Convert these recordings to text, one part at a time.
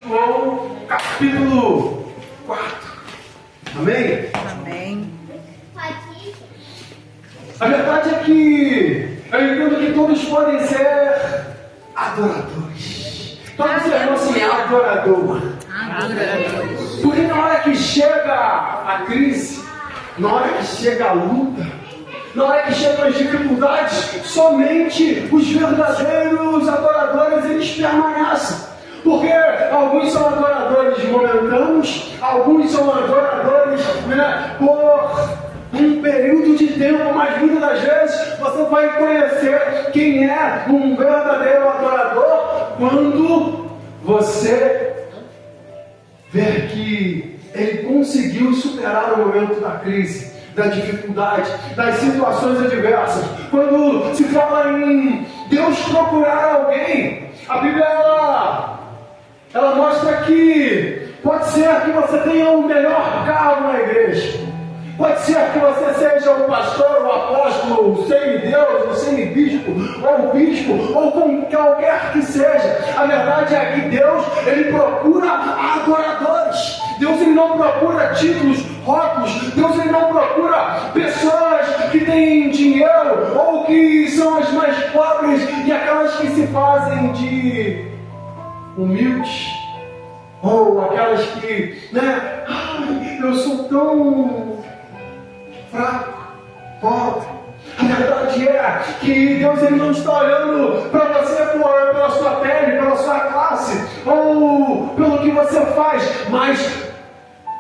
João capítulo 4. Amém? Amém. A verdade é que eu entendo que todos podem ser adoradores. Todos serão assim, adorador. Porque na hora que chega a crise, na hora que chega a luta, na hora que chegam as dificuldades, somente os verdadeiros adoradores eles permanecem. Porque alguns são adoradores momentâneos, alguns são adoradores por um período de tempo, mas muitas das vezes você vai conhecer quem é um verdadeiro adorador quando você ver que ele conseguiu superar o momento da crise, da dificuldade, das situações adversas. Quando se fala em Deus procurar alguém, a Bíblia ela mostra que pode ser que você tenha o melhor carro na igreja, pode ser que você seja o pastor, o apóstolo, o semideus, o semibispo, ou o bispo, ou com qualquer que seja. A verdade é que Deus, ele procura adoradores. Deus, ele não procura títulos, rótulos. Deus, ele não procura pessoas que têm dinheiro, ou que são as mais pobres, e aquelas que se fazem de humildes, ou aquelas que, eu sou tão fraco, pobre. A verdade é que Deus ele não está olhando para você pela sua pele, pela sua classe, ou pelo que você faz, mas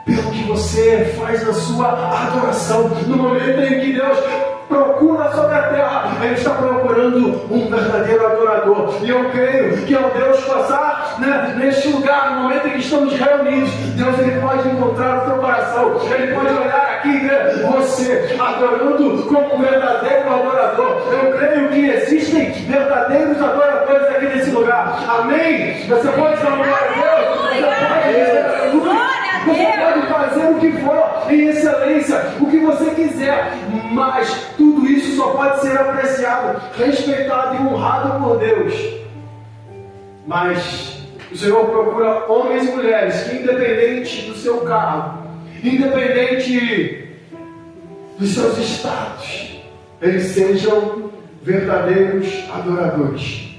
pelo que você faz na sua adoração. No momento em que Deus procura sobre a terra, Ele está procurando um verdadeiro adorador. E eu creio que ao Deus passar neste lugar, no momento em que estamos reunidos, Deus ele pode encontrar o teu coração. Ele pode olhar aqui e ver você adorando como um verdadeiro adorador. Eu creio que existem verdadeiros adoradores aqui nesse lugar. Amém? Você pode dar uma glória a Deus? Você pode fazer o que for em excelência, o que você quiser, mas tudo isso só pode ser apreciado, respeitado e honrado por Deus. Mas o Senhor procura homens e mulheres que, independente do seu cargo, independente dos seus status, eles sejam verdadeiros adoradores.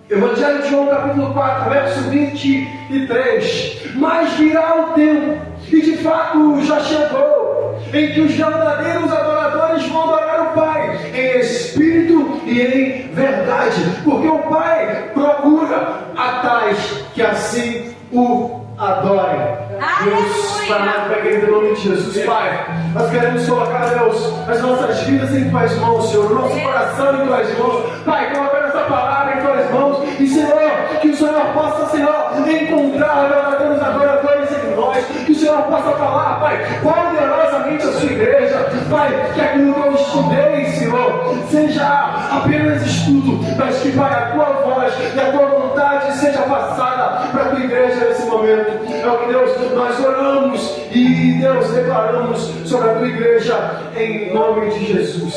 Evangelho de João capítulo 4, verso 23. Mas virá o tempo, e de fato já chegou, em que os verdadeiros adoradores vão adorar o Pai em espírito e em verdade, porque o Pai procura a tais que assim o adorem. Deus, Pai, querido, em nome de Jesus, Pai, nós queremos colocar, Deus, as nossas vidas em Tuas mãos, Senhor, o nosso coração em Tuas mãos. Pai, coloca essa palavra em Tuas mãos, e Senhor, que o Senhor possa, Senhor, encontrar verdadeiros adoradores em nós, que o Senhor possa falar, Pai, poderosamente a sua igreja, Pai, que aquilo que eu estudei, Senhor, seja apenas estudo, mas que, Pai, a Tua voz e a Tua vontade seja passada para a Tua igreja nesse momento. É o que, Deus, nós oramos e, Deus, declaramos sobre a Tua igreja em nome de Jesus.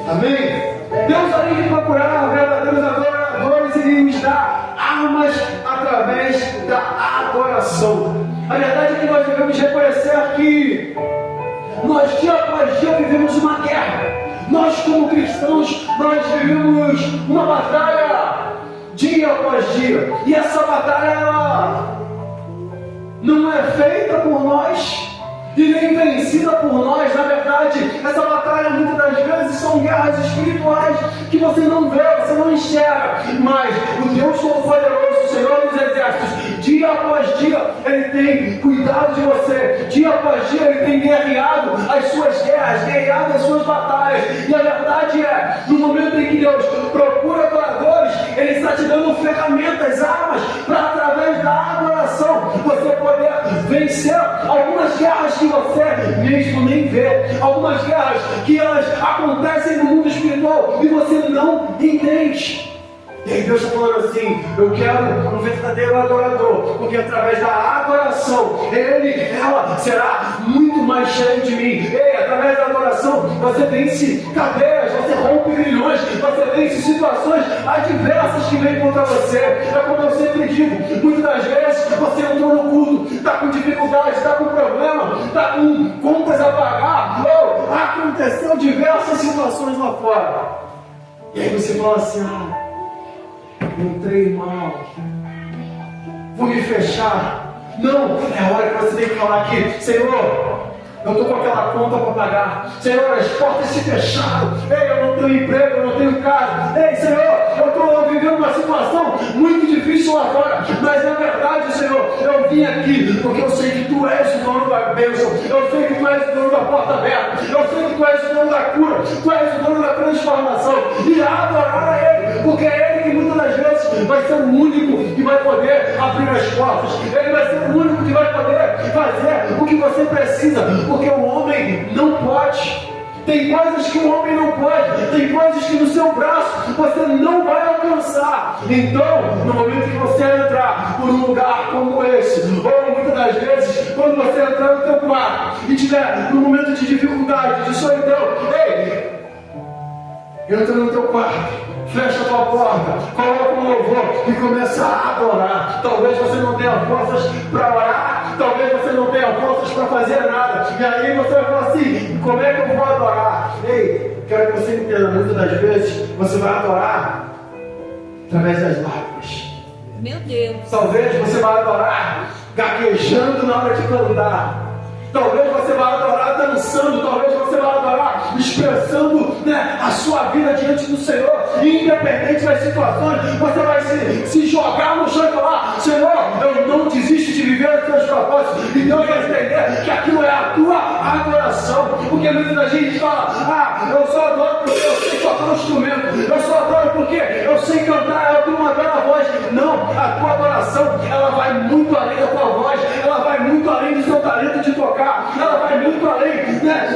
Amém? Deus, além de procurar verdadeiros adoradores, Ele nos dá armas através da adoração. A verdade é que nós devemos reconhecer que nós, dia após dia, vivemos uma guerra. Nós, como cristãos, nós vivemos uma batalha dia após dia. E essa batalha, ela não é feita por nós e nem vencida por nós. Na verdade, essa batalha muitas das vezes são guerras espirituais que você não vê, você não enxerga, mas o Deus Todo-Poderoso, o Senhor dos Exércitos, dia após dia Ele tem cuidado de você, dia após dia Ele tem guerreado as suas guerras, guerreado as suas batalhas. E a verdade é, no momento em que Deus procura adoradores, Ele está te dando ferramentas, armas, para através da adoração você poder vencer algumas guerras que você mesmo nem vê, algumas guerras que elas acontecem no mundo espiritual e você não entende. E aí Deus está falando assim: eu quero um verdadeiro adorador, porque através da adoração ela será muito mais cheio de mim. E através da adoração você vence cadeias, você rompe grilhões, você vence situações adversas que vêm contra você. É como eu sempre digo, muitas das vezes dificuldade, está com problema, está com contas a pagar, ou aconteceu diversas situações lá fora. E aí você fala assim, entrei mal, vou me fechar. Não, é a hora que você tem que falar aqui, Senhor, eu estou com aquela conta para pagar. Senhor, as portas se fecharam. Ei, eu não tenho emprego, eu não tenho casa. Ei, Senhor, eu estou vivendo uma situação muito difícil lá fora. Mas na verdade, Senhor, eu vim aqui porque eu sei que Tu és o dono da bênção. Eu sei que Tu és o dono da porta aberta. Eu sei que Tu és o dono da cura. Tu és o dono da transformação. E adorar a Ele, porque é Ele que muitas das vezes vai ser o único que vai poder abrir as portas. Ele vai ser o único que vai poder fazer o que você precisa. Porque o homem não pode. Tem coisas que o homem não pode. Tem coisas que no seu braço você não vai alcançar. Então, no momento que você entrar por um lugar como esse, ou muitas das vezes, quando você entrar no teu quarto e tiver num momento de dificuldade, de solidão, ei, entra no teu quarto. Fecha a tua porta, coloca um louvor e começa a adorar. Talvez você não tenha forças para orar, talvez você não tenha forças para fazer nada. E aí você vai falar assim, como é que eu vou adorar? Ei, quero que você entenda, muitas das vezes você vai adorar através das lágrimas. Meu Deus. Talvez você vai adorar gaguejando na hora de cantar. Talvez você vá adorar dançando, talvez você vá adorar expressando, a sua vida diante do Senhor. E independente das situações, você vai se jogar no chão e falar, Senhor, eu não desisto de viver os teus propósitos. E Deus vai entender que aquilo é a tua adoração. Porque muita gente fala, eu só adoro porque eu sei tocar um instrumento, eu só adoro porque eu sei cantar, eu tenho uma bela voz. Não, a tua adoração, ela vai muito além da tua voz, ela vai muito além do seu talento de tocar. Ela vai muito além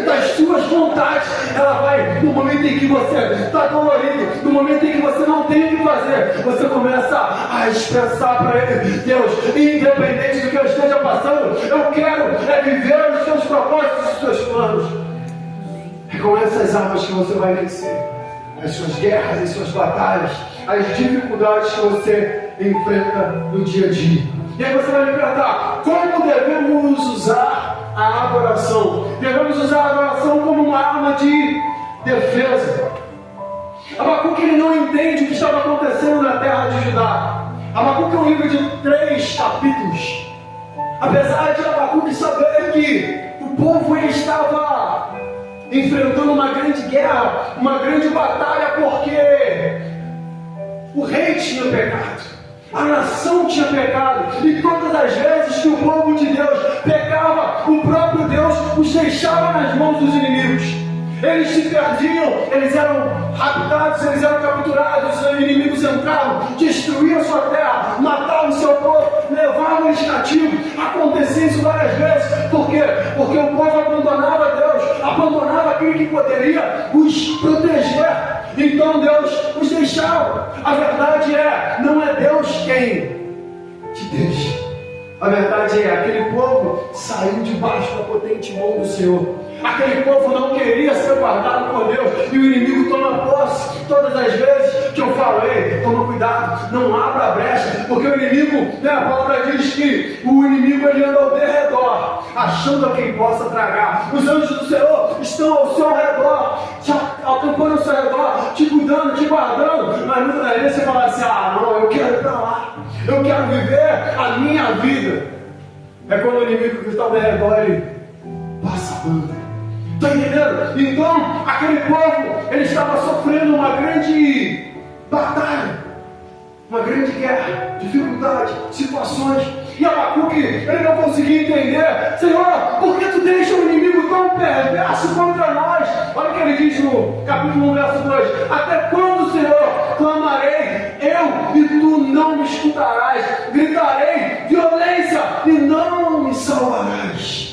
das suas vontades. Ela vai no momento em que você está dolorido, no momento em que você não tem o que fazer, você começa a expressar para Ele, Deus, independente do que eu esteja passando, eu quero viver os seus propósitos e os seus planos. É com essas armas que você vai vencer as suas guerras, as suas batalhas, as dificuldades que você enfrenta no dia a dia. E aí você vai me perguntar, como devemos usar a adoração? Devemos usar a adoração como uma arma de defesa. Abacuque ele não entende o que estava acontecendo na terra de Judá. Abacuque é um livro de 3 capítulos. Apesar de Abacuque saber que o povo ele estava enfrentando uma grande guerra, uma grande batalha, porque o rei tinha pecado. A nação tinha pecado, e todas as vezes que o povo de Deus pecava, o próprio Deus os deixava nas mãos dos inimigos. Eles se perdiam, eles eram raptados, eles eram capturados, os inimigos entravam, destruíam sua terra, matavam seu povo, levavam eles cativos. Acontecia isso várias vezes. Por quê? Porque o povo abandonava Deus, abandonava aquele que poderia os proteger. Então Deus os deixava. A verdade não é Deus quem te deixa. A verdade aquele povo saiu debaixo da potente mão do Senhor. Aquele povo não queria ser guardado por Deus, e o inimigo toma posse. Todas as vezes que eu falo, toma cuidado, não abra a brecha, porque o inimigo, a palavra diz que o inimigo ele anda ao derredor, achando a quem possa tragar. Os anjos do Senhor estão ao seu redor, te acampando ao seu redor, te cuidando, te guardando. Mas muitas das vezes você fala assim, não, eu quero ir para lá, eu quero viver a minha vida. É quando o inimigo que está ao redor, ele passa a banda. Está entendendo? Então, aquele povo, ele estava sofrendo uma grande batalha, uma grande guerra, dificuldade, situações. E Abacuque, ele não conseguia entender, Senhor, por que tu deixa o inimigo tão perverso contra nós? Olha o que ele diz no capítulo 1, verso 2: até quando, Senhor, clamarei, eu e tu não me escutarás, gritarei violência e não me salvarás.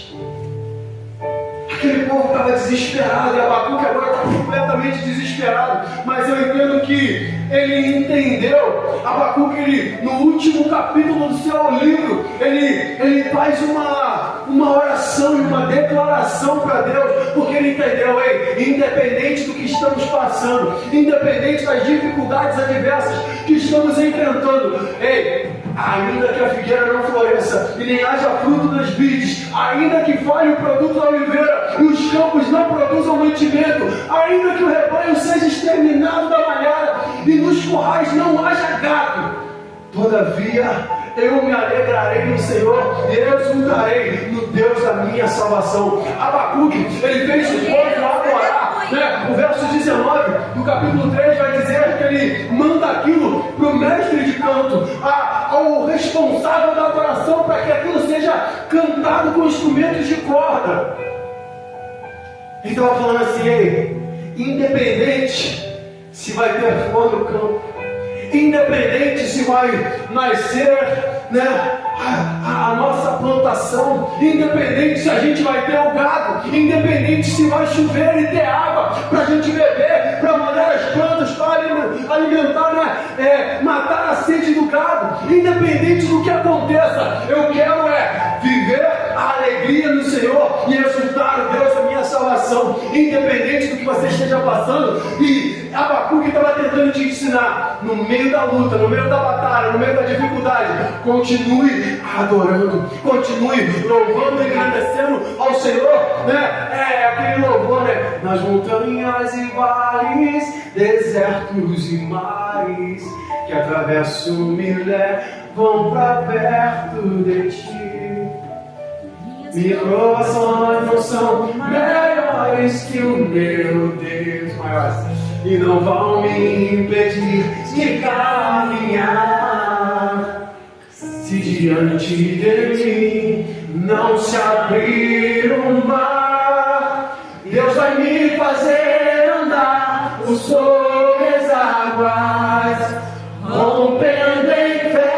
Aquele povo estava desesperado, e Abacuque agora está completamente desesperado. Mas eu entendo que ele entendeu. Abacuque, ele, no último capítulo do seu livro, ele faz uma oração e uma declaração para Deus, porque ele entendeu, independente do que estamos passando, independente das dificuldades adversas que estamos enfrentando, ainda que a figueira não floresça e nem haja fruto nas vides, ainda que falhe o produto da oliveira e os campos não produzam mantimento, ainda que o rebanho seja exterminado da malhada e nos currais não haja gado, todavia eu me alegrarei no Senhor e exultarei no Deus da minha salvação. Abacuque, ele fez o povo adorar, né? O verso 19 do capítulo 3 vai dizer que ele manda aquilo para o mestre de canto, ao responsável da adoração, para que aquilo seja cantado com instrumentos de corda. Ele estava falando assim: ei, independente se vai ter flor no campo, independente se vai nascer, né, a nossa plantação, independente se a gente vai ter o gado, independente se vai chover e ter água para a gente beber, para molhar as plantas, para alimentar, né, matar a sede do gado, independente do que aconteça, eu quero viver a alegria no Senhor e exultar o Deus da minha salvação, independente do que você esteja passando. E Abacuque estava tentando te ensinar, no meio da luta, no meio da batalha, no meio da dificuldade, continue adorando, continue louvando e agradecendo ao Senhor, né? Aquele louvor, né? Nas montanhas e vales, desertos e mares, que atravesso-me levam para perto de ti. Minhas provações não são melhores que o meu Deus, maiores, e não vão me impedir de caminhar. Se diante de mim não se abrir o mar, Deus vai me fazer andar sobre as águas, rompendo em fé.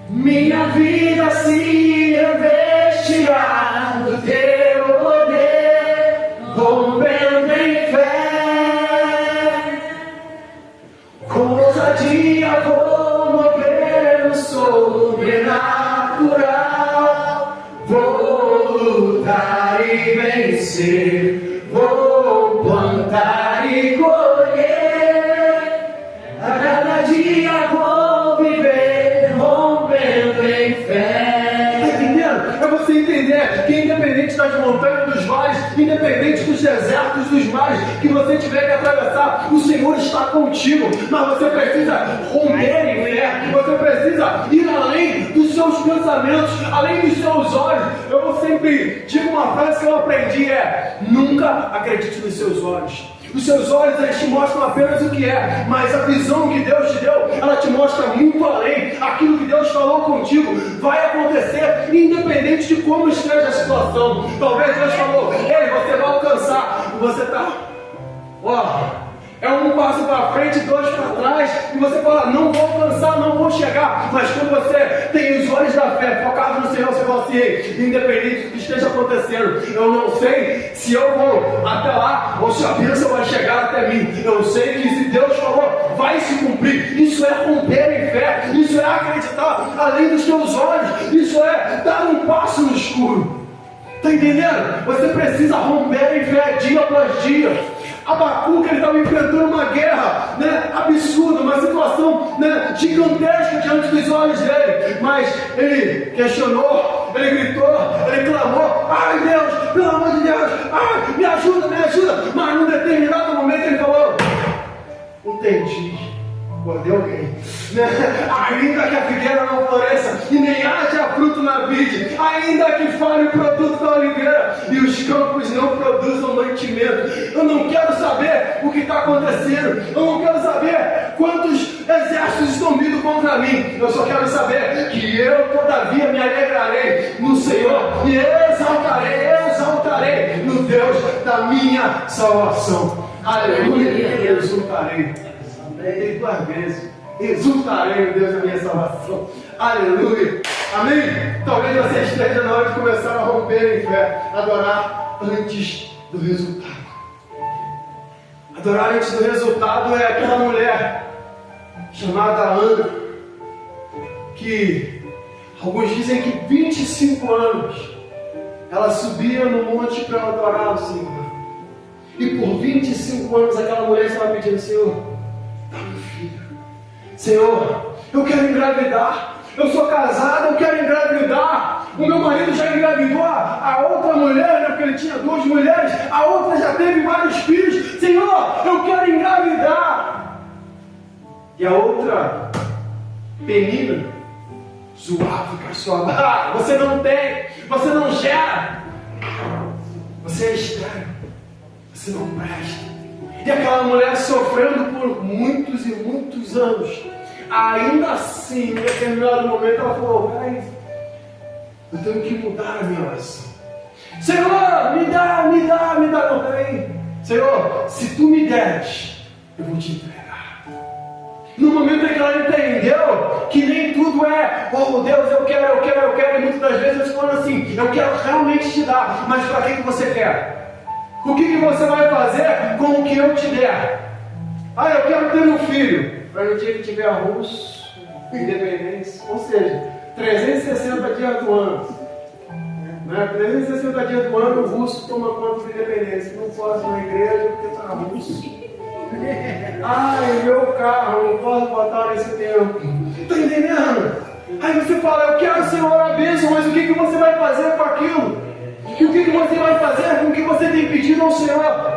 Minha vida se revestirá do teu poder, rompendo em fé. Com ousadia vou mover o sobrenatural, vou lutar e vencer, vou plantar e colher, a cada dia vou viver rompendo em fé. Está entendendo? É você entender que independente das montanhas, dos vales, independente dos desertos, dos mares que você tiver que atravessar, o Senhor está contigo, mas você precisa romper em fé, você precisa ir além dos seus pensamentos, além dos seus olhos. Eu sempre digo uma frase que eu aprendi, nunca acredite nos seus olhos. Os seus olhos, eles te mostram apenas o que é, mas a visão que Deus te deu, ela te mostra muito além. Aquilo que Deus falou contigo vai acontecer independente de como esteja a situação. Talvez Deus falou: ei, você vai alcançar, e você está, é um passo para frente, dois para trás, e você fala: não vou alcançar, não vou chegar. Mas quando você tem os olhos da fé focados no Senhor, você fala assim: ei, independente do que esteja acontecendo, eu não sei se eu vou até lá ou se a bênção vai chegar até mim. Eu sei que se Deus falou, vai se cumprir. Isso é romper em fé, isso é acreditar além dos teus olhos, isso é dar um passo no escuro. Está entendendo? Você precisa romper em fé dia após dia. Abacuque, ele estava enfrentando uma guerra, né, absurda, uma situação, né, gigantesca diante dos olhos dele, mas ele questionou, ele gritou, ele clamou: ai Deus, pelo amor de Deus, ai, me ajuda, mas num determinado momento ele falou: entendi. Guardei alguém, né? Ainda que a figueira não floresça e nem haja fruto na vide, ainda que fale o produto da oliveira e os campos não produzam mantimento, eu não quero saber o que está acontecendo, eu não quero saber quantos exércitos estão vindo contra mim, eu só quero saber que eu todavia me alegrarei no Senhor e exaltarei no Deus da minha salvação. Aleluia, exultarei. Tem duas vezes: exultarei no Deus da minha salvação. Aleluia, amém? Talvez você esteja na hora de começar a romper em fé, adorar antes do resultado. Adorar antes do resultado é aquela mulher chamada Ana, que alguns dizem que 25 anos ela subia no monte para adorar o Senhor, e por 25 anos aquela mulher estava pedindo: Senhor, Senhor, eu quero engravidar. Eu sou casado, eu quero engravidar. O meu marido já engravidou a outra mulher, né? Porque ele tinha 2 mulheres. A outra já teve vários filhos. Senhor, eu quero engravidar. E a outra Penina zoava, caçoava. Ah, você não tem, você não gera. Você é estranho. Você não presta. E aquela mulher sofrendo por muitos e muitos anos. Ainda assim, em determinado momento, ela falou: peraí, eu tenho que mudar a minha oração. Senhor, me dá. Não, peraí. Senhor, se tu me deres, eu vou te entregar. No momento em que ela entendeu que nem tudo é, oh Deus, eu quero, e muitas das vezes eles falam assim: eu quero realmente te dar, mas para que você quer? O que você vai fazer com o que eu te der? Ah, eu quero ter um filho. Para no dia que tiver russo, independência, ou seja, 360 dias do ano. Né? 360 dias do ano o russo toma conta da independência. Não posso ir na igreja porque está russo. Ai, meu carro, não posso botar nesse tempo. Está entendendo? Aí você fala: eu quero, Senhor, a bênção, mas o que você vai fazer com aquilo? E o que você vai fazer com o que você tem pedido ao Senhor?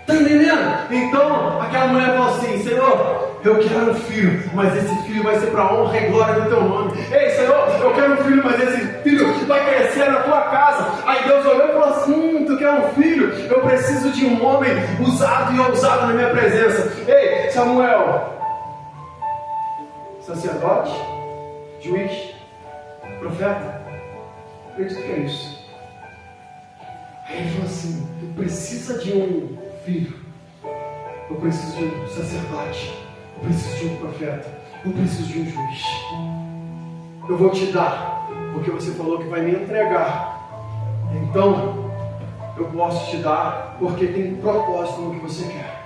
Está entendendo? Então, aquela mulher falou assim: Senhor, eu quero um filho, mas esse filho vai ser para a honra e glória do teu nome. Ei, Senhor, eu quero um filho, mas esse filho vai crescer na tua casa. Aí Deus olhou e falou assim: tu quer um filho? Eu preciso de um homem usado e ousado na minha presença. Ei, Samuel, sacerdote, juiz, profeta, acredito que é isso. Aí ele falou assim: tu precisa de um filho, eu preciso de um sacerdote, eu preciso de um profeta, eu preciso de um juiz. Eu vou te dar, porque você falou que vai me entregar. Então, eu posso te dar, porque tem um propósito no que você quer.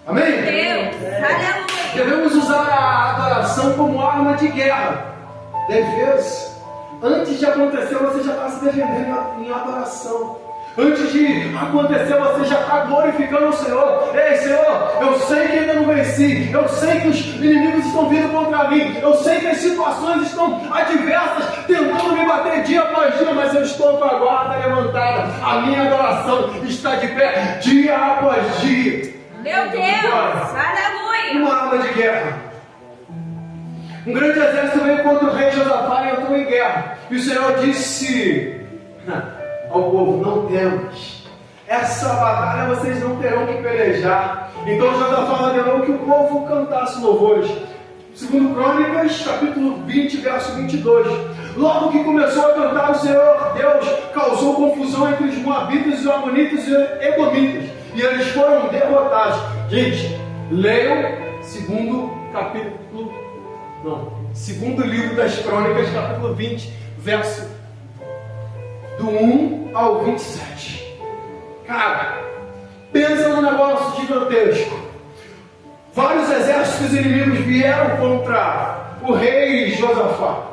Amém? Deus, aleluia. Devemos usar a adoração como arma de guerra, defesa. Antes de acontecer, você já está se defendendo em adoração. Antes de acontecer, você já está glorificando o Senhor. Ei, Senhor, eu sei que ainda não venci. Eu sei que os inimigos estão vindo contra mim. Eu sei que as situações estão adversas, tentando me bater dia após dia, mas eu estou com a guarda levantada. A minha adoração está de pé dia após dia. Meu Deus, aleluia. Uma arma de guerra. Um grande exército veio contra o rei Josafá e entrou em guerra. E o Senhor disse ao povo: não temas, essa batalha vocês não terão que pelejar. Então Josafá ordenou que o povo cantasse louvores. Segundo Crônicas, capítulo 20, verso 22. Logo que começou a cantar, o Senhor Deus causou confusão entre os moabitas, os amonitas e os edomitas, e eles foram derrotados. Gente, leiam segundo livro das Crônicas, capítulo 20, verso do 1 ao 27. Cara, pensa num negócio gigantesco. Vários exércitos inimigos vieram contra o rei Josafá.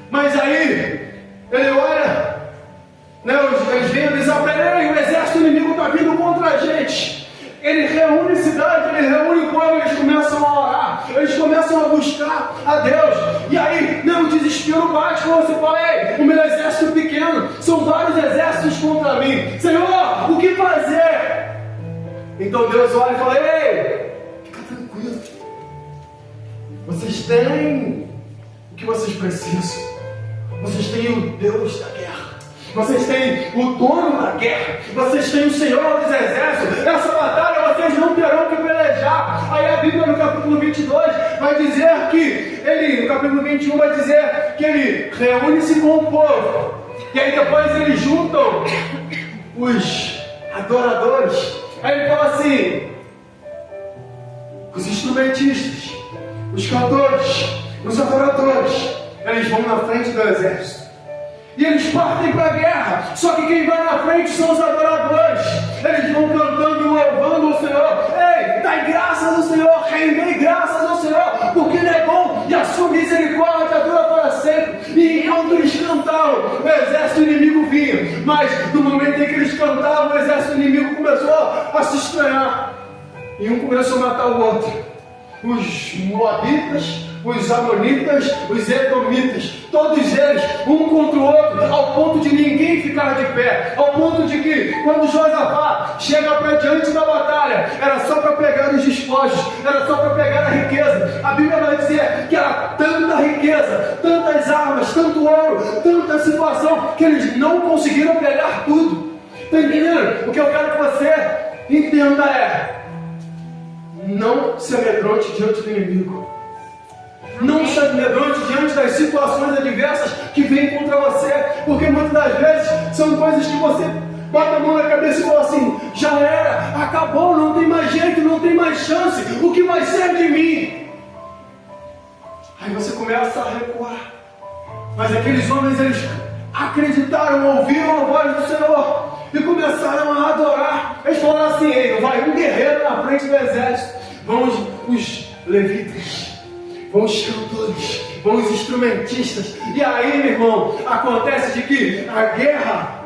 Mas aí, ele olha, eles vêm avisar para ele: o exército inimigo está vindo contra a gente. Ele reúne cidade, ele reúne o povo, eles começam a orar, eles começam a buscar a Deus. E aí, o desespero bate, quando você fala: ei, o meu exército pequeno, são vários exércitos contra mim. Senhor, o que fazer? Então Deus olha e fala: ei, fica tranquilo. Vocês têm o que vocês precisam. Vocês têm o Deus da guerra. Vocês têm o dono da guerra. Vocês têm o Senhor dos exércitos. Essa batalha vocês não terão que pelejar. Aí a Bíblia no capítulo 22 vai dizer que ele, no capítulo 21 vai dizer que ele reúne-se com o povo. E aí depois eles juntam os adoradores. Aí ele fala assim: os instrumentistas, os cantores, os adoradores, eles vão na frente do exército. E eles partem para a guerra. Só que quem vai na frente são os adoradores. Eles vão cantando e louvando o Senhor. Ei, dai graças ao Senhor, rendei graças ao Senhor, porque Ele é bom e a sua misericórdia dura para sempre. E enquanto eles cantavam, o exército inimigo vinha. Mas no momento em que eles cantavam, o exército inimigo começou a se estranhar. E um começou a matar o outro. os moabitas, os amonitas, os edomitas, todos eles, um contra o outro, ao ponto de ninguém ficar de pé, ao ponto de que, quando Josafá chega para diante da batalha, era só para pegar os despojos, era só para pegar a riqueza. A Bíblia vai dizer que era tanta riqueza, tantas armas, tanto ouro, tanta situação, que eles não conseguiram pegar tudo. Está entendendo? O que eu quero que você entenda é: não se amedronte diante do inimigo. Não se amedronte diante das situações adversas que vêm contra você, porque muitas das vezes são coisas que você bota a mão na cabeça e fala assim: já era, acabou, não tem mais jeito, não tem mais chance, o que vai ser de mim? Aí você começa a recuar. Mas aqueles homens, eles acreditaram, ouviram a voz do Senhor e começaram a adorar. Eles falaram assim: ei, vai um guerreiro na frente do exército, vão os levitas, vão os cantores, vão os instrumentistas. E aí, meu irmão, acontece de que a guerra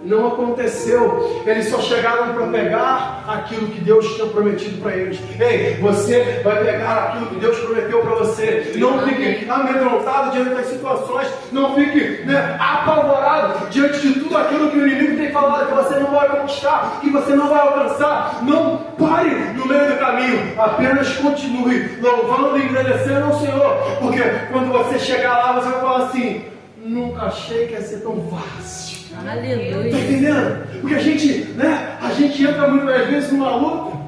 não aconteceu. Eles só chegaram para pegar aquilo que Deus tinha prometido para eles. Ei, você vai pegar aquilo que Deus prometeu para você. Não fique amedrontado diante das situações. Não fique apavorado diante de tudo aquilo que o inimigo tem falado que você não vai conquistar, que você não vai alcançar. Não pare no meio do caminho. Apenas continue louvando e agradecendo ao Senhor. Porque quando você chegar lá, você vai falar assim: nunca achei que ia ser tão fácil. Aleluia. Está entendendo? Porque a gente entra muitas vezes numa luta.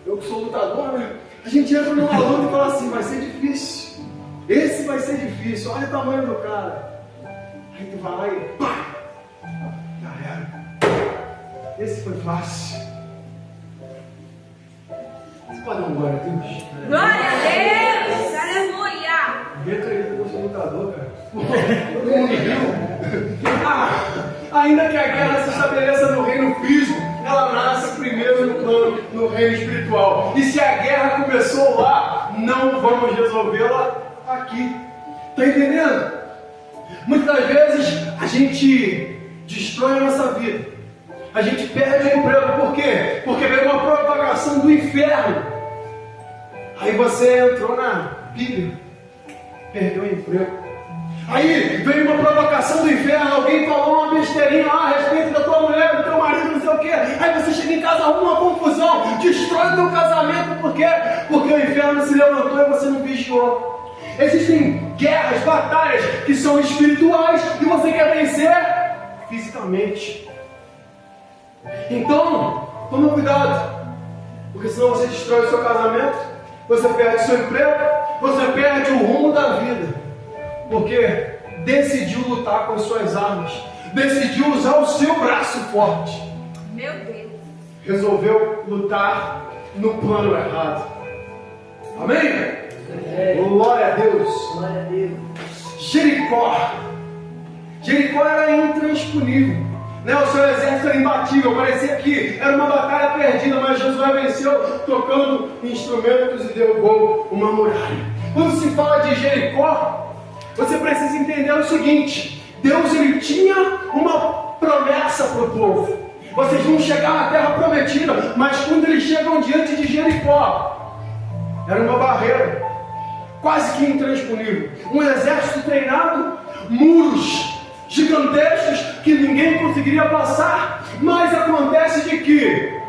Eu que sou lutador, né? A gente entra numa luta e fala assim: vai ser difícil. Esse vai ser difícil. Olha o tamanho do cara. Aí tu vai lá e pá! Já era. Esse foi fácil. Você pode dar um glória a Deus? Glória a Deus. Aleluia. Ninguém acredita que eu sou lutador, cara. Todo mundo viu. Ainda que a guerra se estabeleça no reino físico, ela nasce primeiro no reino espiritual. E se a guerra começou lá, não vamos resolvê-la aqui. Está entendendo? Muitas vezes a gente destrói a nossa vida. A gente perde o emprego. Por quê? Porque veio uma propagação do inferno. Aí você entrou na Bíblia, perdeu o emprego. Aí veio uma provocação do inferno, alguém falou uma besteirinha lá a respeito da tua mulher, do teu marido, não sei o quê. Aí você chega em casa, arruma uma confusão, destrói o teu casamento. Por quê? Porque o inferno se levantou e você não vigiou. Existem guerras, batalhas que são espirituais e você quer vencer fisicamente. Então, toma cuidado, porque senão você destrói o seu casamento, você perde o seu emprego, você perde o rumo da vida. Porque decidiu lutar com as suas armas, decidiu usar o seu braço forte. Meu Deus. Resolveu lutar no plano errado. Amém? Glória a Deus. Glória a Deus. Jericó. Jericó era intransponível. O seu exército era imbatível. Parecia que era uma batalha perdida, mas Josué venceu tocando instrumentos e derrubou uma muralha. Quando se fala de Jericó, você precisa entender o seguinte: Deus, ele tinha uma promessa para o povo. Vocês vão chegar na terra prometida. Mas quando eles chegam diante de Jericó, era uma barreira quase que intransponível. Um exército treinado, muros gigantescos que ninguém conseguiria passar. Mas acontece de que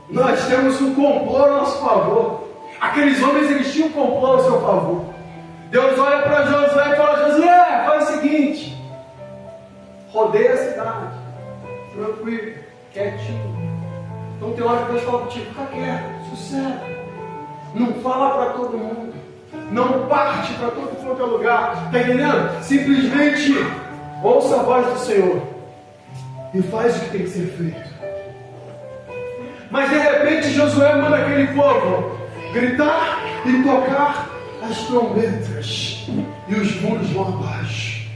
nós temos um complô a nosso favor. Aqueles homens, eles tinham um complô a seu favor. Deus olha para Josué e fala: Josué, faz o seguinte, rodeia a cidade, tranquilo, quietinho. Então tem hora que Deus fala contigo: fica quieto, sossega, não fala para todo mundo, não parte para todo quanto é lugar. Está entendendo? Simplesmente ouça a voz do Senhor e faz o que tem que ser feito. Mas de repente Josué manda aquele povo gritar e tocar as trombetas, e os muros vão abaixo.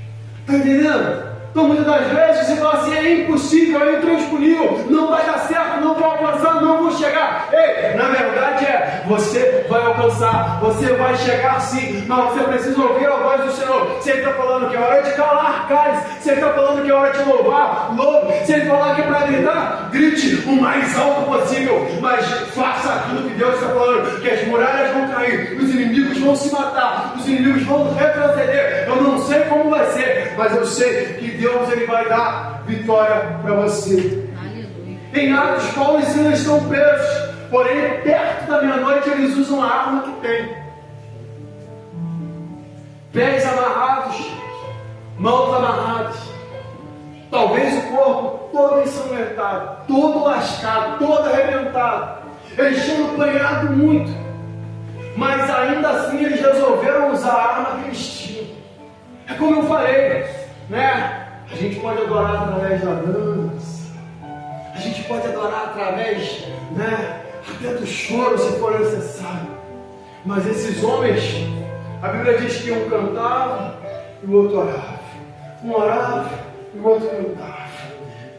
Está entendendo? Então muitas das vezes você fala assim, é impossível, é intransponível, não vai dar certo, não vou alcançar, não vou chegar. Ei, na verdade você vai alcançar, você vai chegar sim, mas você precisa ouvir a voz do Senhor. Se Ele está falando que é hora de calar, cale. Se Ele está falando que é hora de louvar, louve. Se Ele falar que é para gritar, grite o mais alto possível, mas faça aquilo que Deus está falando, que as muralhas vão cair, os inimigos vão se matar, os inimigos vão retroceder. Eu não sei como vai ser, mas eu sei que Deus Ele vai dar vitória para você. Aleluia. Em Atos, Paulo e Silas estão presos, porém perto da meia-noite eles usam a arma que tem. Pés amarrados, mãos amarradas, talvez o corpo todo ensanguentado, todo lascado, todo arrebentado. Eles tinham apanhado muito, mas ainda assim eles resolveram usar a arma que eles tinham. É como eu falei, né? A gente pode adorar através da dança, a gente pode adorar através, né, até do choro, se for necessário. Mas esses homens, a Bíblia diz que um cantava e o outro orava. Um orava e o outro cantava.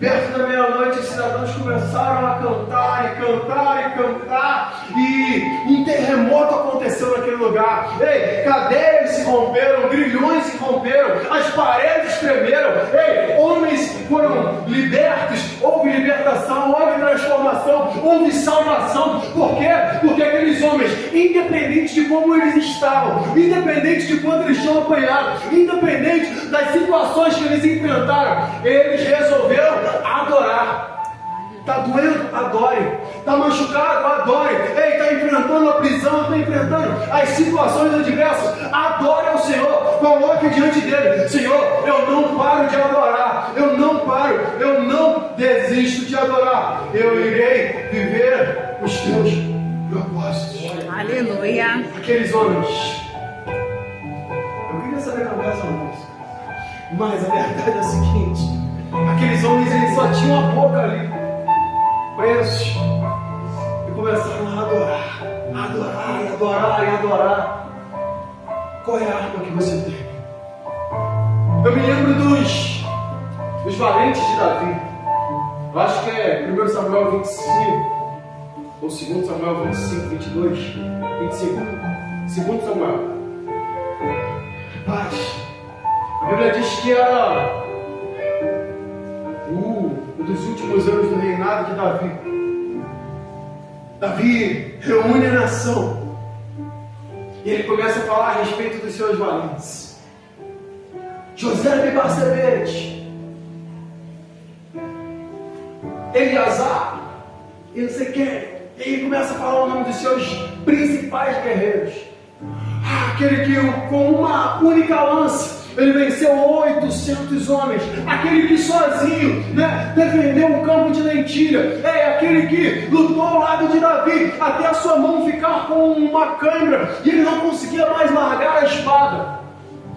Perto da meia-noite, os cidadãos começaram a cantar e cantar e cantar, e um terremoto aconteceu naquele lugar. Ei, cadeias se romperam, grilhões se romperam, as paredes tremeram. Ei, homens foram libertos, houve libertação, houve transformação, houve salvação. Por quê? Porque aqueles homens, independente de como eles estavam, independente de quanto eles tinham apanhado, independente das situações que eles enfrentaram, eles resolveram adorar. Está doendo? Adore. Está machucado? Adore. Ei, está enfrentando a prisão, está enfrentando as situações adversas. Adore ao Senhor. Coloque diante dele: Senhor, eu não paro de adorar. Eu não paro. Eu não desisto de adorar. Eu irei viver os teus propósitos. Aleluia. Aqueles homens. Eu queria saber cantar essa música, mas a verdade é a seguinte: aqueles homens, eles só tinham a boca ali, presos, e começaram a adorar, adorar e adorar e adorar. Qual é a arma que você tem? Eu me lembro dos valentes de Davi. Eu acho que é 1 Samuel 25, ou 2 Samuel 25, 22, 25, 2 Samuel. Mas a Bíblia diz que era um dos últimos anos do reinado de Davi. Davi reúne a nação e ele começa a falar a respeito dos seus valentes. José de Barcebete, Eleazar, e não sei quem. E ele começa a falar o nome dos seus principais guerreiros. Aquele que com uma única lança ele venceu 800 homens. Aquele que sozinho, né, defendeu um campo de lentilha. É aquele que lutou ao lado de Davi até a sua mão ficar com uma câimbra e ele não conseguia mais largar a espada.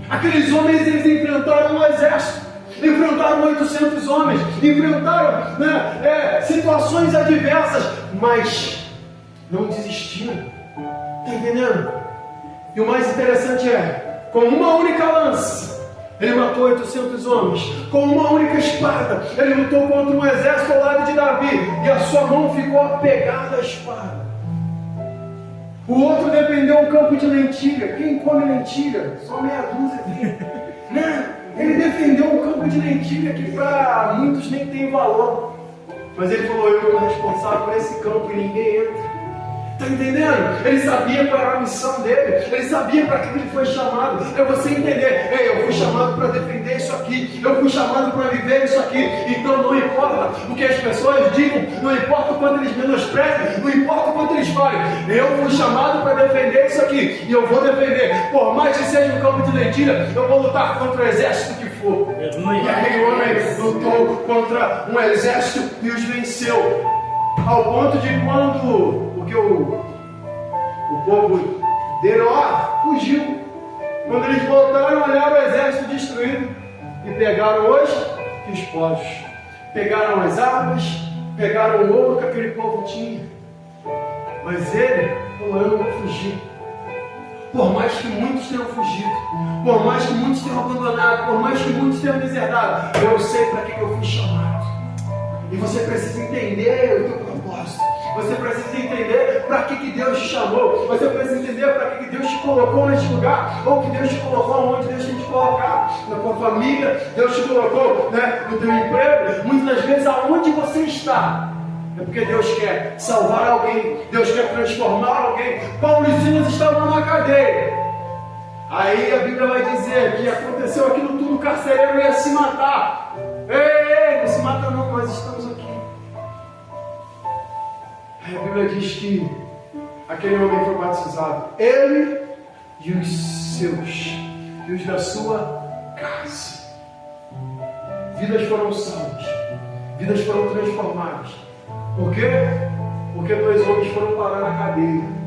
Aqueles homens, eles enfrentaram um exército, enfrentaram 800 homens, enfrentaram, né, situações adversas, mas não desistiram. Está entendendo? E o mais interessante é, com uma única lança, ele matou 800 homens. Com uma única espada, ele lutou contra um exército ao lado de Davi, e a sua mão ficou apegada à espada. O outro defendeu um campo de lentilha. Quem come lentilha? Só meia dúzia aqui, né? Ele defendeu um campo de lentilha que para muitos nem tem valor, mas ele falou: eu estou responsável por esse campo e ninguém entra. Está entendendo? Ele sabia qual era a missão dele, ele sabia para que ele foi chamado. É você entender: ei, eu fui chamado para defender isso aqui, eu fui chamado para viver isso aqui. Então não importa o que as pessoas digam, não importa o quanto eles menosprezem, não importa o quanto eles falem, eu fui chamado para defender isso aqui e eu vou defender. Por mais que seja um campo de lentilha, eu vou lutar contra o exército que for. E aquele homem lutou contra um exército e os venceu, ao ponto de quando o povo dele, fugiu. Quando eles voltaram, olharam o exército destruído e pegaram os espólios, pegaram as armas, pegaram o ouro que aquele povo tinha. Mas ele falou: eu não vou fugir. Por mais que muitos tenham fugido, por mais que muitos tenham abandonado, por mais que muitos tenham deserdado, eu sei para que eu fui chamado. E você precisa entender o teu propósito. Você precisa entender para que Deus te chamou. Você precisa entender para que Deus te colocou neste lugar. Ou que Deus te colocou onde Deus tem te colocar. Na tua família, Deus te colocou, né, no teu emprego. Muitas das vezes aonde você está é porque Deus quer salvar alguém. Deus quer transformar alguém. Paulo e Silas estavam na cadeia. Aí a Bíblia vai dizer que aconteceu aquilo tudo, o carcereiro ia se matar. Ei, não se mata não, nós estamos aqui. A Bíblia diz que aquele homem foi batizado, ele e os seus, e os da sua casa. Vidas foram salvas, vidas foram transformadas. Por quê? Porque 2 homens foram parar na cadeia.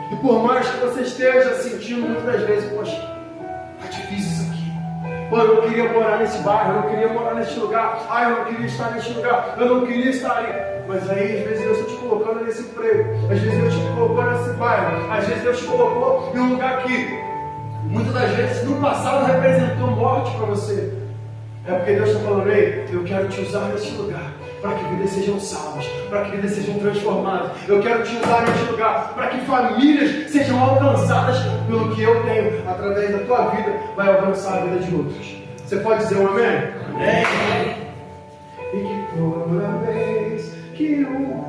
E por mais que você esteja sentindo muitas das vezes, poxa, está difícil isso aqui. Pô, eu não queria morar nesse bairro, eu não queria morar nesse lugar. Ah, eu não queria estar nesse lugar, eu não queria estar ali. Mas aí, às vezes, Deus está te colocando nesse emprego. Às vezes, Deus te colocou nesse bairro. Às vezes, Deus te colocou em um lugar que, muitas das vezes, no passado, representou morte para você. É porque Deus está falando, ei, eu quero te usar nesse lugar, para que vidas sejam salvas, para que vidas sejam transformadas. Eu quero te usar nesse lugar, para que famílias sejam alcançadas pelo que eu tenho, através da tua vida, vai alcançar a vida de outros. Você pode dizer um amém? Amém. E que toda vez que um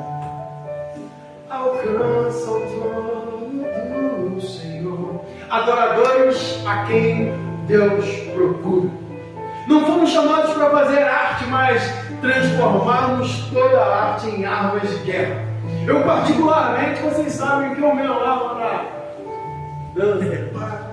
alcança o trono do Senhor, adoradores a quem Deus procura. Não fomos chamados para fazer arte, mas transformarmos toda a arte em armas de guerra. Eu particularmente, vocês sabem que eu me amava na dança,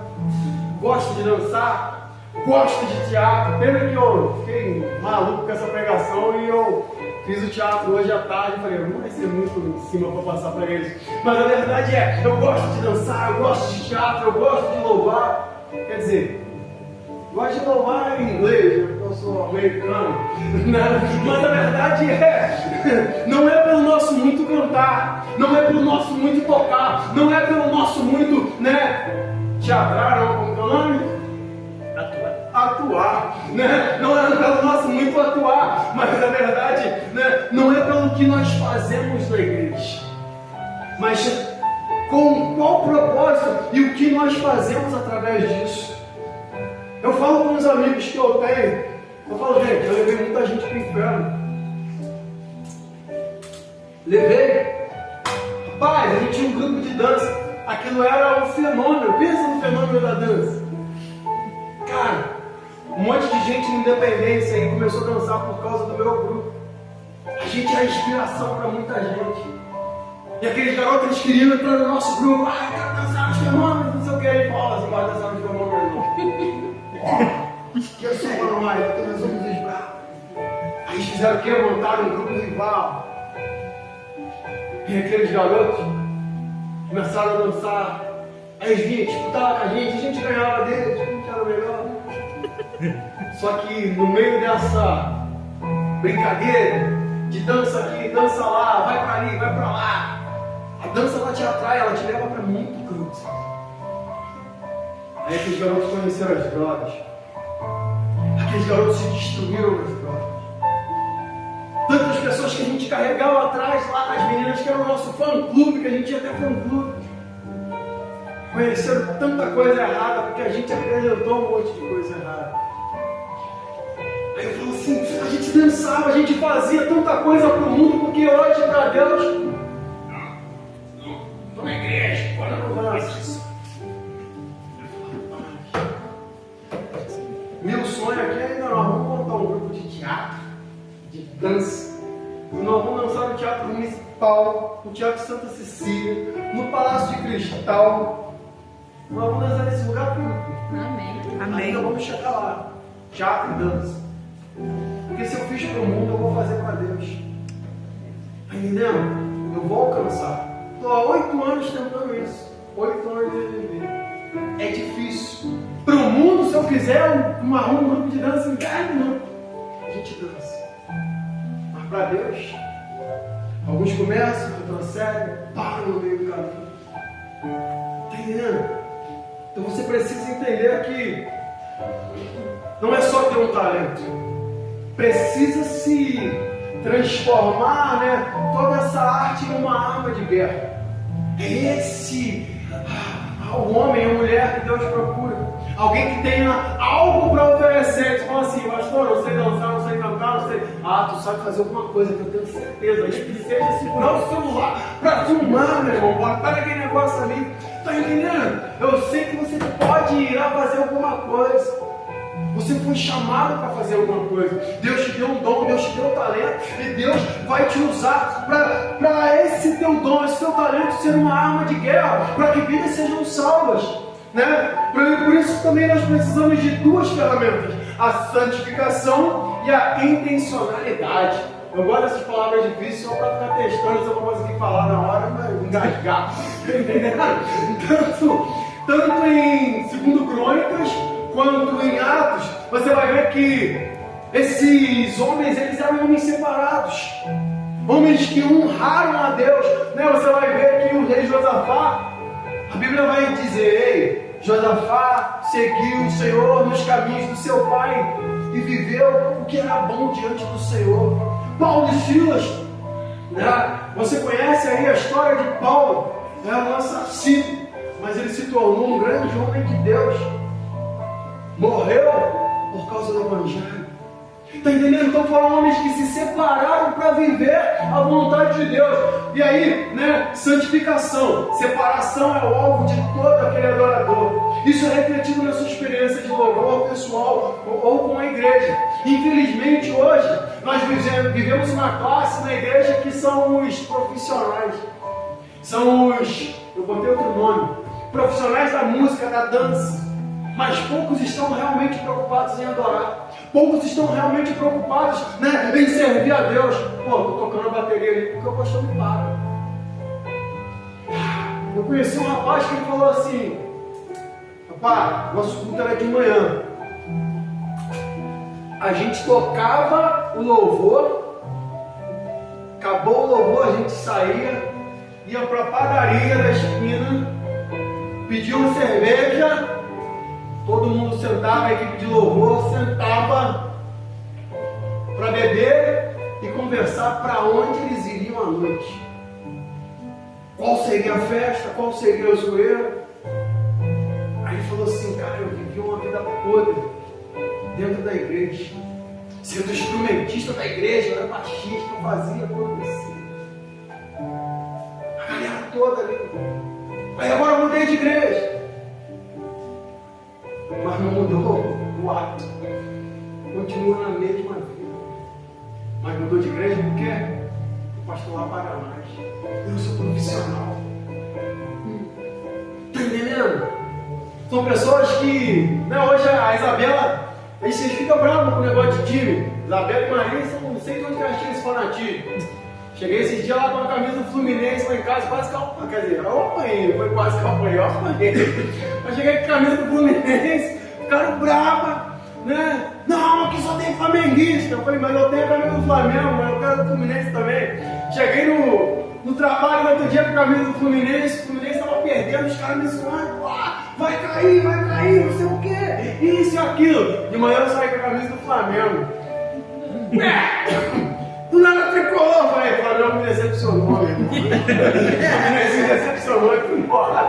gosto de dançar, gosto de teatro. Pena que eu fiquei maluco com essa pregação e eu fiz o teatro hoje à tarde. Falei, não vai ser muito em cima para passar para eles. Mas a verdade é, eu gosto de dançar, eu gosto de teatro, eu gosto de louvar. Quer dizer, gosto de louvar em inglês, porque eu sou americano. Mas a verdade é, não é pelo nosso muito cantar, não é pelo nosso muito tocar, não é pelo nosso muito, teatrar, ou como é o nome? Atuar, Não é pelo nosso muito atuar, mas a verdade, não é pelo que nós fazemos na igreja, mas com qual propósito e o que nós fazemos através disso. Eu falo com os amigos que eu tenho, eu falo, gente, eu levei muita gente para o inferno. Levei. Rapaz, a gente tinha um grupo de dança, aquilo era um fenômeno, pensa no fenômeno da dança. Cara, um monte de gente na Independência aí começou a dançar por causa do meu grupo. A gente é inspiração para muita gente. E aqueles garotos, eles queriam entrar no nosso grupo. Ah, eu quero dançar nos fenômenos, não sei o que. Ele fala assim, vai dançar nos fenômenos não. Que eu sou o mais, porque nós somos os bravos. Aí eles fizeram o quê? Montaram um grupo rival. E aqueles garotos começaram a dançar. Aí eles vinham, disputavam com a gente ganhava deles, a gente era o melhor. Só que no meio dessa brincadeira de dança aqui, dança lá, vai pra ali, vai pra lá, a dança ela te atrai, ela te leva pra muito canto. Aí aqueles garotos conheceram as drogas, aqueles garotos se destruíram nas drogas. Tantas pessoas que a gente carregava atrás lá, as meninas que eram o nosso fã-clube, que a gente ia até fã-clube, conheceram tanta coisa errada, porque a gente apresentou um monte de coisa errada. Aí eu falo assim, a gente dançava, a gente fazia tanta coisa para o mundo, porque hoje para Deus, estou na igreja, agora não danço. Meu sonho aqui é ainda nós vamos montar um grupo de teatro, de dança. Nós vamos lançar no Teatro Municipal, no Teatro Santa Cecília, no Palácio de Cristal. Nós vamos dançar nesse lugar tudo. Amém. Ainda vamos chegar lá. Teatro e dança. Porque se eu fiz para o mundo, eu vou fazer para Deus. Está entendendo? Eu vou alcançar. Estou há 8 anos tentando isso. 8 anos de viver. É difícil. Para o mundo, se eu quiser um grupo de dança, não quero não. A gente dança. Mas para Deus, alguns começam, outros seguem, param no meio do caminho. Está entendendo? Então você precisa entender que não é só ter um talento, precisa se transformar, né, toda essa arte em uma arma de guerra. É esse o homem, a mulher que Deus procura. Alguém que tenha algo para oferecer. Você fala assim, pastor, não sei dançar, não sei cantar, não sei. Ah, tu sabe fazer alguma coisa que eu tenho certeza. Que seja segurar o celular para filmar, meu irmão. Bora, para aquele negócio ali. Tá entendendo? Eu sei que você pode ir lá fazer alguma coisa. Você foi chamado para fazer alguma coisa. Deus te deu um dom, Deus te deu um talento. E Deus vai te usar para esse teu dom, esse teu talento ser uma arma de guerra. Para que vidas sejam salvas. Né? Por isso também nós precisamos de duas ferramentas. A santificação e a intencionalidade. Eu gosto dessas palavras difíceis só para ficar testando se eu vou conseguir falar na hora, mas engasgar. Tanto em 2 Crônicas quanto em Atos, você vai ver que esses homens, eles eram homens separados, homens que honraram a Deus, né? Você vai ver que o rei Josafá, a Bíblia vai dizer, ei, Josafá seguiu o Senhor nos caminhos do seu pai e viveu o que era bom diante do Senhor. Paulo e Silas, né? Você conhece aí a história de Paulo, era um assassino, mas ele se tornou um grande homem de Deus. Morreu por causa do Evangelho. Está entendendo? Então foram homens que se separaram para viver a vontade de Deus. E aí, né? Santificação. Separação é o alvo de todo aquele adorador. Isso é refletido na sua experiência de louvor pessoal ou com a igreja. Infelizmente hoje nós vivemos uma classe na igreja que são os profissionais. São os, eu botei outro nome, profissionais da música, da dança. Mas poucos estão realmente preocupados em adorar. Poucos estão realmente preocupados, né, em servir a Deus. Pô, estou tocando a bateria ali porque o pastor me para. Eu conheci um rapaz que ele falou assim: rapaz, nosso culto era de manhã. A gente tocava o louvor, acabou o louvor, a gente saía, ia para a padaria da esquina, pedia uma cerveja. Todo mundo sentava, a equipe de louvor sentava para beber e conversar para onde eles iriam à noite. Qual seria a festa, qual seria a zoeira. Aí ele falou assim, cara, eu vivi uma vida podre dentro da igreja. Sendo instrumentista da igreja, eu era baixista, eu fazia acontecer. A galera toda ali. Aí agora eu mudei de igreja. Mas não mudou o ato. Continua na mesma vida. Mas mudou de igreja por quê? O pastor lá paga mais. Eu sou profissional. Está entendendo? São pessoas que, né, hoje a Isabela, vocês ficam bravos com o negócio de time. Isabela e Maria são não sei de onde elas tinham esse fanatismo. Cheguei esses dias lá com a camisa do Fluminense, lá em casa, quase que eu apanhei. Quer dizer, eu apanhei, foi quase que eu apanhei, eu apanhei. Eu cheguei com a camisa do Fluminense, ficaram bravas, né? Não, aqui só tem flamenguista. Eu falei, mas eu tenho a camisa do Flamengo, mas eu quero do Fluminense também. Cheguei no trabalho no outro dia com a camisa do Fluminense, o Fluminense estava perdendo, os caras me zoando, vai cair, não sei o quê, isso e aquilo. De manhã eu saí com a camisa do Flamengo. Do nada tricolor, falei, o Flamengo me decepcionou, meu irmão. Me decepcionou e fui embora.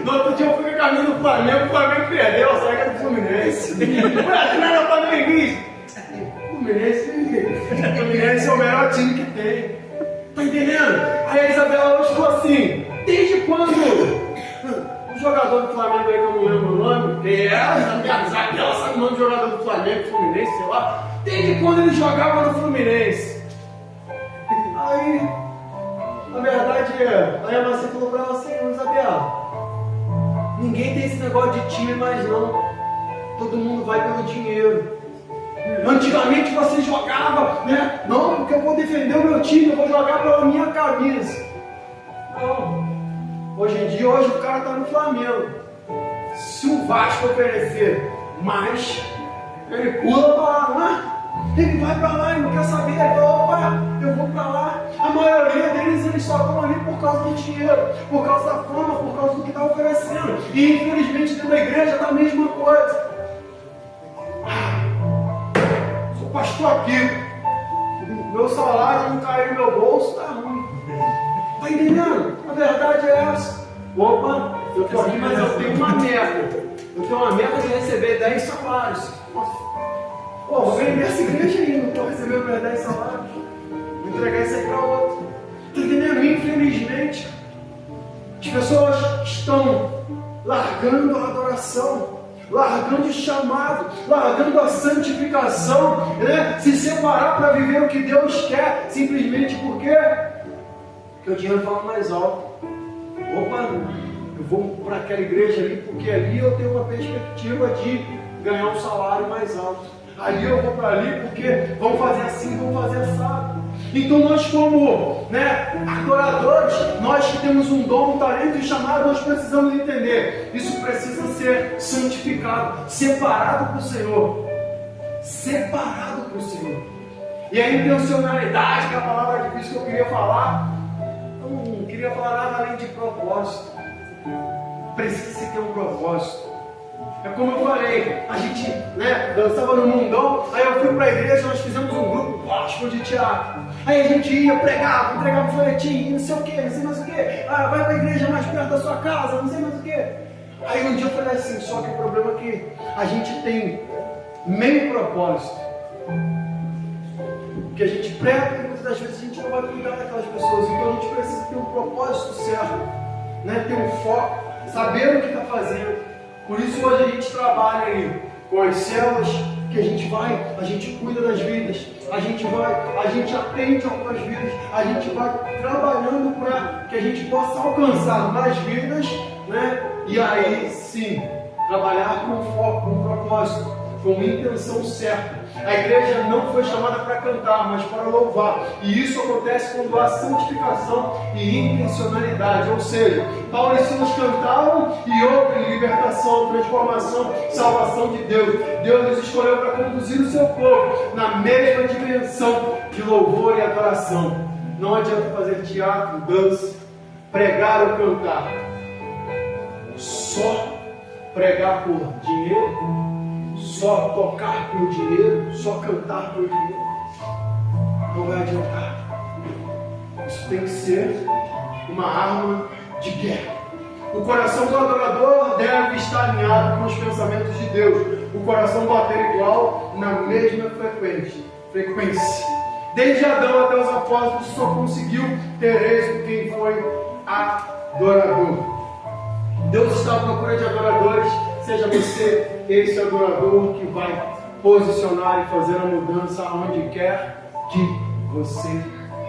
No outro dia eu fui com a camisa do Flamengo, o Flamengo perdeu, eu saí com a do Fluminense. Tu não era flamenguista. Fluminense é o melhor time que tem. Tá entendendo? Aí a Isabela hoje falou assim, desde quando o jogador do Flamengo aí, que eu não lembro o nome, que é a Isabela, sabe o nome do jogador do Flamengo, Fluminense, sei lá. Desde quando ele jogava no Fluminense. Aí, na verdade, aí a Marcia falou pra ela assim, Isabela, ninguém tem esse negócio de time mais não. Todo mundo vai pelo dinheiro. Antigamente você jogava, né? Não, porque eu vou defender o meu time, eu vou jogar pela minha camisa. Não. Hoje em dia, hoje o cara tá no Flamengo. Se o Vasco oferecer mais, ele pula para lá, Ele vai para lá e não quer saber. Ele fala, opa, eu vou para lá. A maioria deles, eles só estão ali por causa do dinheiro, por causa da fama, por causa do que está oferecendo. E infelizmente dentro da igreja está a mesma coisa. Sou pastor aqui. Meu salário não caiu no meu bolso, tá ruim. Tá entendendo? A verdade é essa. Opa, eu tô aqui, mas eu tenho uma meta. Eu tenho uma meta de receber 10 salários. Pô, vou vender essa igreja aí, não vou receber meus 10 salários. Vou entregar isso aí para outro. Tá entendendo? Infelizmente, as pessoas estão largando a adoração, largando o chamado, largando a santificação, né? Se separar para viver o que Deus quer, simplesmente porque o dinheiro fala mais alto. Opa, eu vou para aquela igreja ali porque ali eu tenho uma perspectiva de ganhar um salário mais alto. Ali eu vou para ali porque vão fazer assim, vão fazer assado. Então nós como adoradores, nós que temos um dom, um talento e chamado, nós precisamos entender. Isso precisa ser santificado, separado para o Senhor. Separado para o Senhor. E a intencionalidade, que é a palavra difícil que eu queria falar, eu não queria falar nada além de propósito. Precisa se ter um propósito. É como eu falei, a gente dançava no mundão, aí eu fui para a igreja, nós fizemos um grupo gospel de teatro. Aí a gente ia, pregava, entregava um folhetim, não sei o que, não sei mais o que. Ah, vai para a igreja mais perto da sua casa, não sei mais o que. Aí um dia eu falei assim, só que o problema é que a gente tem meio propósito. Porque a gente prega e muitas das vezes a gente não vai cuidar daquelas pessoas. Então a gente precisa ter um propósito certo, ter um foco, saber o que está fazendo. Por isso hoje a gente trabalha aí com as células, que a gente vai, a gente cuida das vidas, a gente atende algumas vidas, a gente vai trabalhando para que a gente possa alcançar mais vidas, e aí sim, trabalhar com foco, com propósito, com intenção certa. A igreja não foi chamada para cantar, mas para louvar. E isso acontece quando há santificação e intencionalidade. Ou seja, Paulo e Silas cantavam e houve libertação, transformação, salvação de Deus. Deus nos escolheu para conduzir o seu povo na mesma dimensão de louvor e adoração. Não adianta fazer teatro, dança, pregar ou cantar. Só pregar por dinheiro, só tocar por dinheiro, só cantar por dinheiro, não vai adiantar. Isso tem que ser uma arma de guerra. O coração do adorador deve estar alinhado com os pensamentos de Deus. O coração bater igual na mesma frequência. Desde Adão até os apóstolos só conseguiu ter êxito quem foi adorador. Deus está à procura de adoradores. Seja você esse adorador que vai posicionar e fazer a mudança aonde quer que você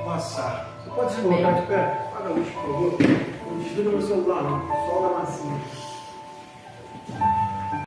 passar. Você pode se colocar de pé? Apaga a luz, por favor. Não desliga meu celular, não. Só da massinha.